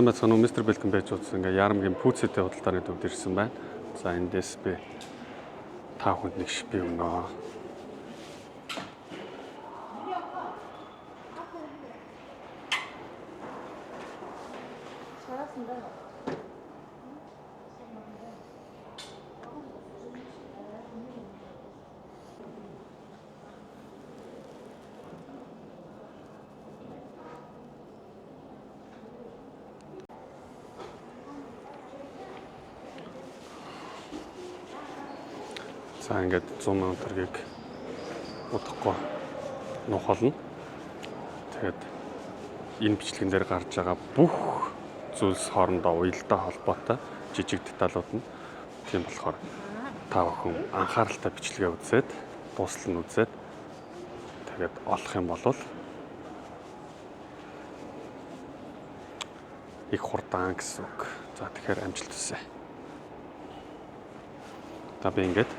сайн байцгаана уу, мистер Бэлгэн байж үзсэн ингээ Ярамгийн пүүцэтэй худалдааны төвд ирсэн байна. За эндээс би та бүхэнд нэг шипи өгнө. За ингээд 100 сая төгрөгийг удахгүй нуух болно. Тэгээд энэ бичлэгэн дээр гарч байгаа бүх зүйлс хоорондоо уялдаа холбоотой жижиг деталууд нь. Тийм болохоор та бүхэн анхааралтай бичлэгээ үзээд, дуустал нь үзээд тэгээд олох юм бол их хурдан гэсэн үг. За тэгэхээр амжилт хүсье. Та би ингээд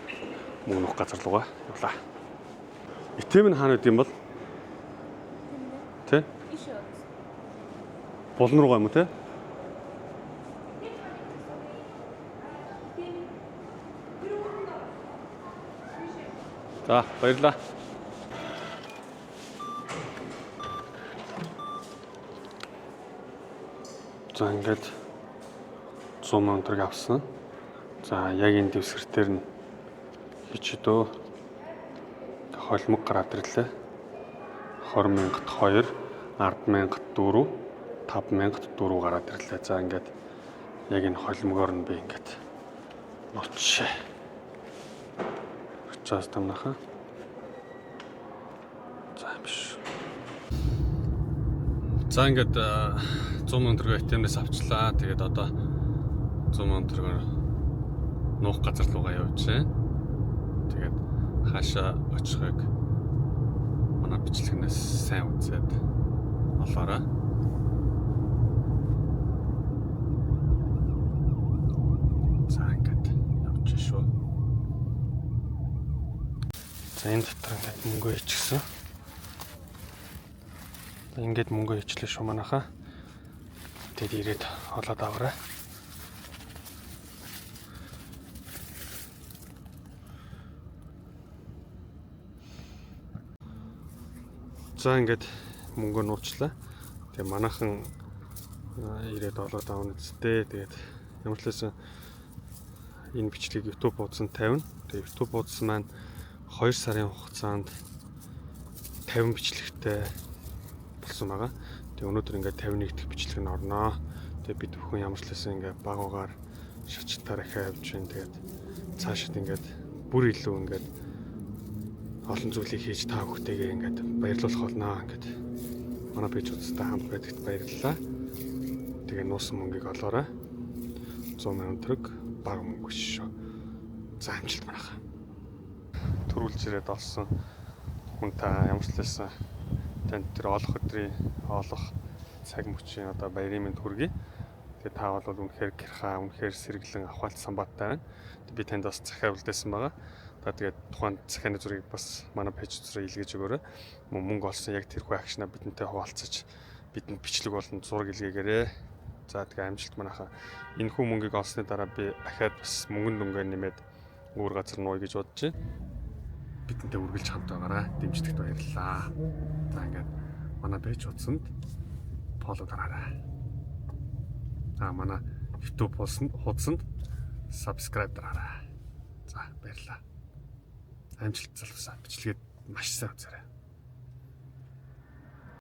мөнгө нөх газар руугаа явлаа. Итэм нь хаана гэдэм бол? Тэ? Болон руугаа юм уу те? За баярлалаа. За ингээд 100 сая төгрөг авсан. За яг энэ дэвсгэртээр нь хичдөө холимог гараад ирлээ. 20,000-т 2, 10,000-т 4, 5,000-т 4 гараад ирлээ. За ингээд яг энэ холимогоор нь би ингээд нуучшээ. Очоос тамнаха. За биш. За ингээд 100 сая төгрөг ATM-ээс авчлаа. Тэгээд одоо 100 сая төгрөгөөр нуух газар руугаа явж байна. Тэгээд хаашаа очихыг манай бичлэгнээс сайн үзээд олоорой. За ингээд явж шүү. За энэ дотор ингээд мөнгө хийчихсэн. Ингээд мөнгө хийчлээ шүү манайхаа. Тэгээд ирээд олоод аваарай. За ингээд мөнгө нуучлаа. Тэгээ манайхан ирээд олоод авна үстэй. Тэгээд ямар ч хэлсэн энэ бичлэгийг YouTube хуудсанд тавина. Тэгээ YouTube хуудас маань 2 сарын хугацаанд 50 бичлэгтэй болсон байгаа. Тэгээ өнөөдөр ингээд 51 дахь бичлэг нь орноо. Тэгээ бид бүхэн ямар ч хэлсэн ингээд багуугаар шачтаар ахиа явж байна. Тэгээд цаашид ингээд бүр илүү ингээд олон зүйлийг хийж та бүхтэйгээ ингээд баярлуулах болно. Ингээд манай пэйж үзтээ хамт байдагт баярлалаа. Тэгээ нуусан мөнгийг олоорой. 100 сая төгрөг баг мөнгө шүү. За амжилт манайхаа. Төрүүлж ирээд олсон хүн та ямар ч хэлсэн танд тэр олох өдрийн олох цаг мөчийн одоо баярын мэнд хүргэе. Тэгээ та бол үнэхээр гэрхаа үнэхээр сэргэлэн ахвалцсан бааттай байна. Би танд бас захиа үлдээсэн байгаа. Тэгээд тухайн захианы зургийг бас манай пэйж дээр илгээж өгөөрэй. Мөнгө олсон яг тэрхүү акшнаа бидэнтэй хуваалцаж бидэнд бичлэг болон зураг илгээгээрэй. За тэгээ амжилт манайхаа. Энэхүү мөнгийг олсны дараа би ахаад бас мөнгөн дүнгээ нэмээд өөр газар нууя гэж бодож байна. Бидэнтэй үргэлж хамт байгаарай. Дэмжлэгт баярлалаа. За ингээд манай пэйж хуудсанд фоллоу дараарай. За манай YouTube хуудсанд subscribe дараарай. За баярлалаа. Амжилт залуусаа бичлэгээд маш сайн үзээрэй.